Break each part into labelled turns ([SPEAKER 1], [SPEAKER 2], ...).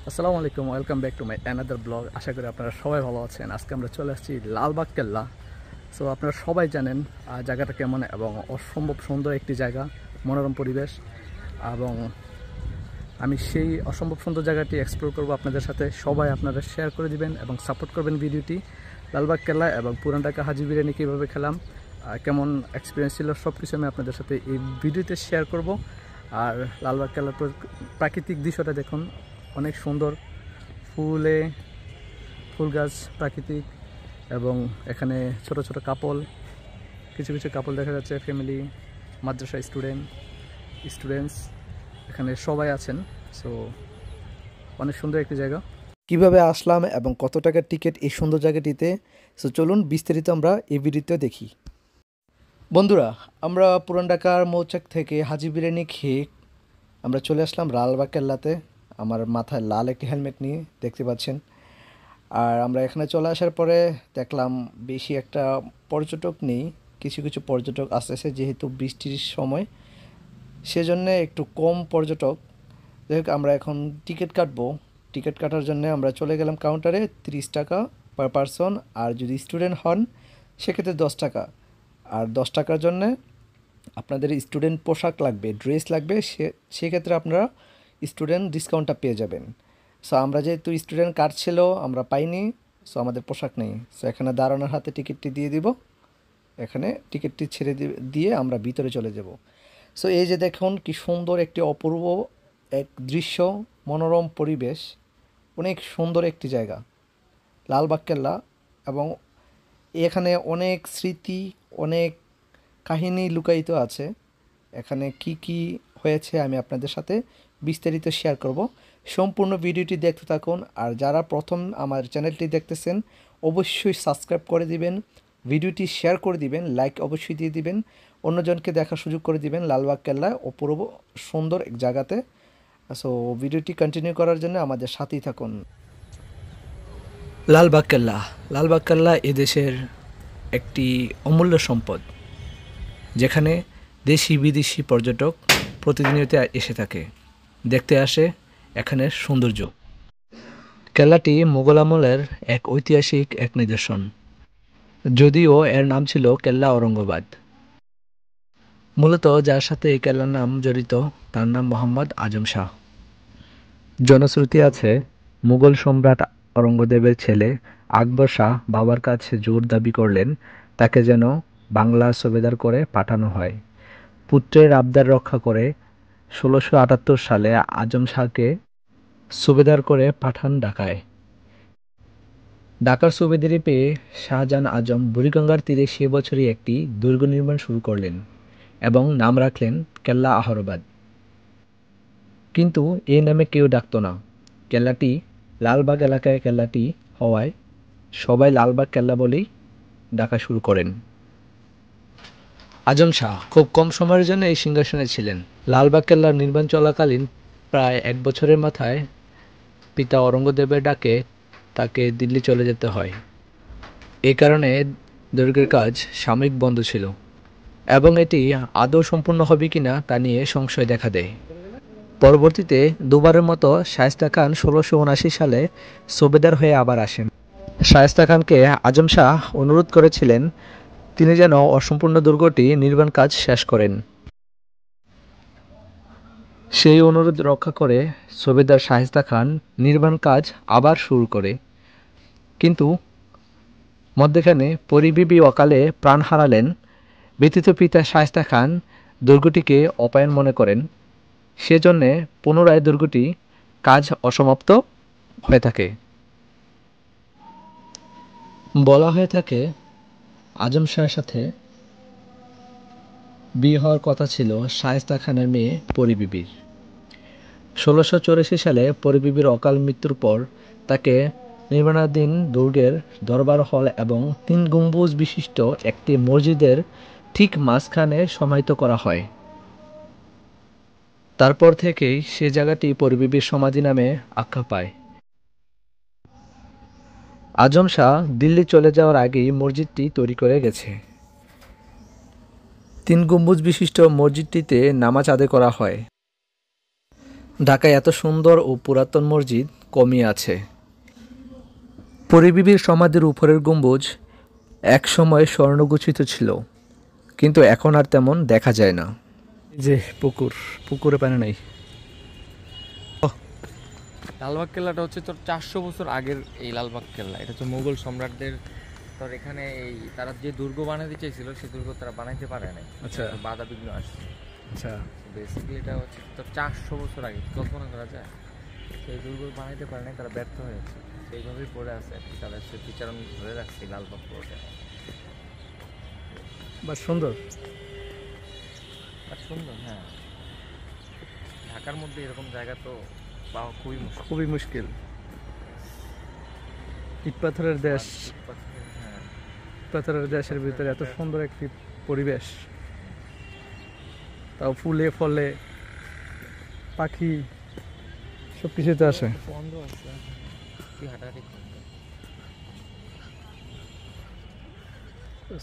[SPEAKER 1] আসসালামু আলাইকুম, welcome back to my another blog. আশা করি আপনারা সবাই ভালো আছেন। আজকে আমরা চলে আসছি লালবাগ কেল্লা। সো আপনারা সবাই জানেন জায়গাটা কেমন এবং অসম্ভব সুন্দর একটি জায়গা, মনোরম পরিবেশ। এবং আমি সেই অসম্ভব সুন্দর জায়গাটি এক্সপ্লোর করব আপনাদের সাথে। সবাই আপনারা শেয়ার করে দিবেন এবং সাপোর্ট করবেন ভিডিওটি। লালবাগ কেল্লা এবং পুরান ঢাকা হাজি বিরিয়ানি কীভাবে খেলাম, কেমন এক্সপিরিয়েন্স ছিল, সব কিছু আমি আপনাদের সাথে এই ভিডিওতে শেয়ার করব। আর লালবাগ কেল্লার প্রাকৃতিক দৃশ্যটা দেখুন, অনেক সুন্দর, ফুল গাছ, প্রাকৃতিক। এবং এখানে ছোট ছোট কিছু কাপল দেখা যাচ্ছে, ফ্যামিলি, মাদ্রাসা স্টুডেন্টস এখানে সবাই আছেন। সো অনেক সুন্দর একটি জায়গা।
[SPEAKER 2] কিভাবে আসলাম এবং কত টাকার টিকিট এই সুন্দর জায়গাটিতে, সো চলুন বিস্তারিত আমরা এই ভিডিওতে দেখি। বন্ধুরা, আমরা পুরান ঢাকার মৌচাক থেকে হাজি বিরিয়ানি খেয়ে আমরা চলে আসলাম লালবাগ কেল্লাতে। আমার মাথায় লাল একটি হেলমেট নিয়ে দেখতে পাচ্ছেন। আর আমরা এখানে চলে আসার পরে দেখলাম বেশি একটা পর্যটক নেই, কিছু কিছু পর্যটক আসতেছে যেহেতু বৃষ্টির সময়, সেজন্য একটু কম পর্যটক। যাই হোক, আমরা এখন টিকিট কাটবো। টিকিট কাটার জন্য আমরা চলে গেলাম কাউন্টারে। 30 টাকা পার পারসন, আর যদি স্টুডেন্ট হন সেক্ষেত্রে 10 টাকা। আর 10 টাকার জন্যে আপনাদের স্টুডেন্ট পোশাক লাগবে, ড্রেস লাগবে, সেক্ষেত্রে আপনারা স্টুডেন্ট ডিসকাউন্টটা পেয়ে যাবেন। সো আমরা যেহেতু স্টুডেন্ট কার্ড ছিল আমরা পাইনি, সো আমাদের পোশাক নেই। সো এখানে দাঁড়ানোর হাতে টিকিটটি দিয়ে দিব, এখানে টিকিটটি ছেড়ে দিয়ে আমরা ভিতরে চলে যাব। সো এই যে দেখুন কি সুন্দর একটি অপূর্ব এক দৃশ্য, মনোরম পরিবেশ, অনেক সুন্দর একটি জায়গা লালবাগ কেল্লা। এবং এখানে অনেক স্মৃতি, অনেক কাহিনী লুকায়িত আছে। এখানে কি কি হয়েছে আমি আপনাদের সাথে বিস্তারিত শেয়ার করব। সম্পূর্ণ ভিডিওটি দেখতে থাকুন। আর যারা প্রথম আমার চ্যানেলটি দেখতেছেন অবশ্যই সাবস্ক্রাইব করে দিবেন, ভিডিওটি শেয়ার করে দিবেন, লাইক অবশ্যই দিয়ে দিবেন, অন্যজনকে দেখার সুযোগ করে দিবেন লালবাগ কেল্লায় অপূর্ব সুন্দর এক জায়গাতে। সো ভিডিওটি কন্টিনিউ করার জন্য আমাদের সাথেই থাকুন।
[SPEAKER 1] লালবাগ কেল্লা এদেশের একটি অমূল্য সম্পদ, যেখানে দেশি বিদেশি পর্যটক প্রতিনিয়ত এসে থাকে, দেখতে আসে এখানের সৌন্দর্য। কেল্লাটি মুঘল আমলের এক ঐতিহাসিক এক নিদর্শন, যদিও এর নাম ছিল কেল্লা ঔরঙ্গাবাদ। মূলত যার সাথে এই কেল্লার নাম জড়িত তার নাম মোহাম্মদ আজম শাহ। জনশ্রুতি আছে মুঘল সম্রাট ঔরঙ্গজেবের ছেলে আকবর শাহ বাবার কাছে জোর দাবি করলেন তাকে যেন বাংলা সুবেদার করে পাঠানো হয়। পুত্রের আবদার রক্ষা করে 1678 সালে আজম শাহকে সুবেদার করে পাঠান ঢাকায়। ঢাকার সুবেদারি পেয়ে শাহজাহান আজম বুড়িগঙ্গার তীরে সে বছরই একটি দুর্গ নির্মাণ শুরু করলেন এবং নাম রাখলেন কেল্লা আহরবাদ। কিন্তু এই নামে কেউ ডাকত না। কেল্লাটি লালবাগ এলাকায় কেল্লাটি হওয়ায় সবাই লালবাগ কেল্লা বলেই ডাকা শুরু করেন। আজম শাহ খুব কম সময়ের জন্য এই সিংহাসনে ছিলেন। লালবাগ কেল্লার নির্মাণ চলাকালীন প্রায় 1 বছরের মাথায় পিতা ঔরঙ্গজেবের ডাকে তাকে দিল্লি চলে যেতে হয়। এই কারণে দুর্গের কাজ সাময়িক বন্ধ ছিল এবং এটি আদৌ সম্পূর্ণ হবে কিনা তা নিয়ে সংশয় দেখা দেয়। পরবর্তীতে দুবারের মতো শায়েস্তা খান 1679 সালে সুবেদার হয়ে আবার আসেন। শায়েস্তা খানকে আজম শাহ অনুরোধ করেছিলেন তিনি যেন অসম্পূর্ণ দুর্গটি নির্মাণ কাজ শেষ করেন। সেই অনুরোধ রক্ষা করে সুবেদার শায়েস্তা খান নির্মাণ কাজ আবার শুরু করে। কিন্তু মধ্যখানে পরিবিবি অকালে প্রাণ হারালেন। ব্যথিত পিতা শায়েস্তা খান দুর্গটিকে অপায়ন মনে করেন, সেজন্যে পুনরায় দুর্গটি কাজ অসমাপ্ত হয়ে থাকে। বলা হয়ে থাকে আজম শাহের সাথে বিয়ে হওয়ার কথা ছিল শায়েস্তা খানের মেয়ে পরিবিবির। 1684 সালে পরিবিবির অকাল মৃত্যুর পর তাকে নির্মাণাধীন দুর্গের দরবার হল এবং 3 গম্বুজ বিশিষ্ট একটি মসজিদের ঠিক মাঝখানে সমাহিত করা হয়। তারপর থেকেই সে জায়গাটি পরিবিবির সমাধি নামে আখ্যা পায়। আজম শাহ দিল্লি চলে যাওয়ার আগেই মসজিদটি তৈরি করে গেছে। 3 গম্বুজ বিশিষ্ট মসজিদটিতে নামাজ আদায় করা হয়। ঢাকায় এত সুন্দর ও পুরাতন মসজিদ কমই আছে। পরিবিবির সমাধির উপরের গম্বুজ এক সময় স্বর্ণগোচিত ছিল, কিন্তু এখন আর তেমন দেখা যায় না। যে পুকুরে পানি নাই।
[SPEAKER 3] লালবাগ কেল্লাটা হচ্ছে তোর 400 বছর আগের এই লালবাগ কেল্লা। এটা হচ্ছে মুঘল সম্রাটদের তোর এখানে এই তারা যে দুর্গ বানাতে চাইছিল সেই দুর্গ তারা বানাইতে পারে নাই।
[SPEAKER 1] আচ্ছা
[SPEAKER 3] বাধা বিঘ্ন আসছে।
[SPEAKER 1] আচ্ছা,
[SPEAKER 3] বেসিক্যালি এটা হচ্ছে তোর 400 বছর আগে কল্পনা করা যায়। সেই দুর্গ বানাইতে পারে নাই, তারা ব্যর্থ হয়েছে, সেইভাবেই পড়ে আছে। তাদের স্মৃতিচারণ ধরে রাখছে লালবাগ পুরোটা।
[SPEAKER 1] বাস সুন্দর,
[SPEAKER 3] আর সুন্দর। হ্যাঁ, ঢাকার মধ্যে এরকম জায়গা তো পাওয়া খুবই মুশকিল।
[SPEAKER 1] খুবই মুশকিল। ইট পাথরের দেশ,
[SPEAKER 3] হ্যাঁ,
[SPEAKER 1] পাথরের দেশের ভিতরে এত সুন্দর একটি পরিবেশ, তাও ফুলে ফলে পাখি সব কিছুতে আসে।
[SPEAKER 3] বন্ধ আছে, তুই হাঁটাহাঁটি করতে।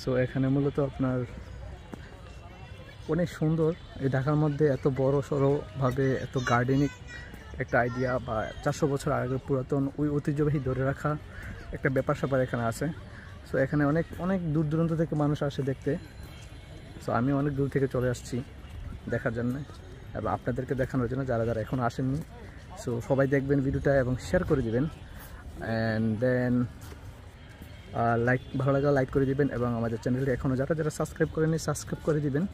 [SPEAKER 1] সো এখানে মূলত আপনার অনেক সুন্দর, এই ঢাকার মধ্যে এত বড় সড়োভাবে এত গার্ডেনিক একটা আইডিয়া বা 400 বছর আগের পুরাতন ওই ঐতিহ্যবাহী ধরে রাখা একটা ব্যাপার স্যাপার এখানে আছে। সো এখানে অনেক অনেক দূর দূরান্ত থেকে মানুষ আসে দেখতে। সো আমি অনেক দূর থেকে চলে আসছি দেখার জন্য এবং আপনাদেরকে দেখানোর জন্য, যারা যারা এখনও আসেননি। সো সবাই দেখবেন ভিডিওটা এবং শেয়ার করে দিবেন, অ্যান্ড দেন ভালো লাগলে লাইক করে দিবেন এবং আমাদের চ্যানেলটি এখনও যারা যারা সাবস্ক্রাইব করেনি সাবস্ক্রাইব করে দিবেন।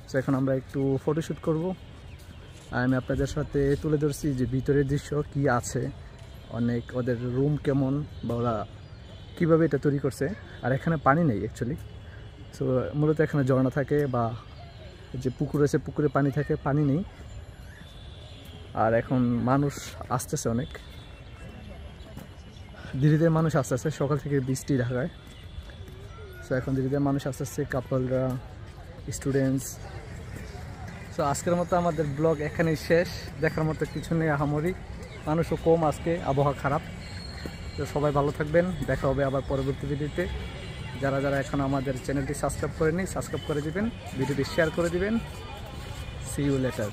[SPEAKER 1] সো এখন আমরা একটু ফটোশ্যুট করব। আমি আপনাদের সাথে তুলে ধরছি যে ভিতরের দৃশ্য কি আছে, অনেক ওদের রুম কেমন বা ওরা কীভাবে এটা তৈরি করছে। আর এখানে পানি নেই অ্যাকচুয়ালি। সো মূলত এখানে ঝর্ণা থাকে বা যে পুকুর আছে পুকুরে পানি থাকে, পানি নেই। আর এখন মানুষ আসতেছে অনেক ধীরে ধীরে, মানুষ আস্তে আস্তে, সকাল থেকে বৃষ্টি ঢাকায়। সো এখন ধীরে ধীরে মানুষ আস্তে আস্তে, কাপলরা, স্টুডেন্টস। সো আজকের মতো আমাদের ব্লগ এখানেই শেষ। দেখার মতো কিছু নেই আহামরি, মানুষও কম আজকে, আবহাওয়া খারাপ। তো সবাই ভালো থাকবেন, দেখা হবে আবার পরবর্তী ভিডিওতে। যারা যারা এখন আমাদের চ্যানেলটি সাবস্ক্রাইব করেনি সাবস্ক্রাইব করে দিবেন, ভিডিওটি শেয়ার করে দিবেন। See you letter.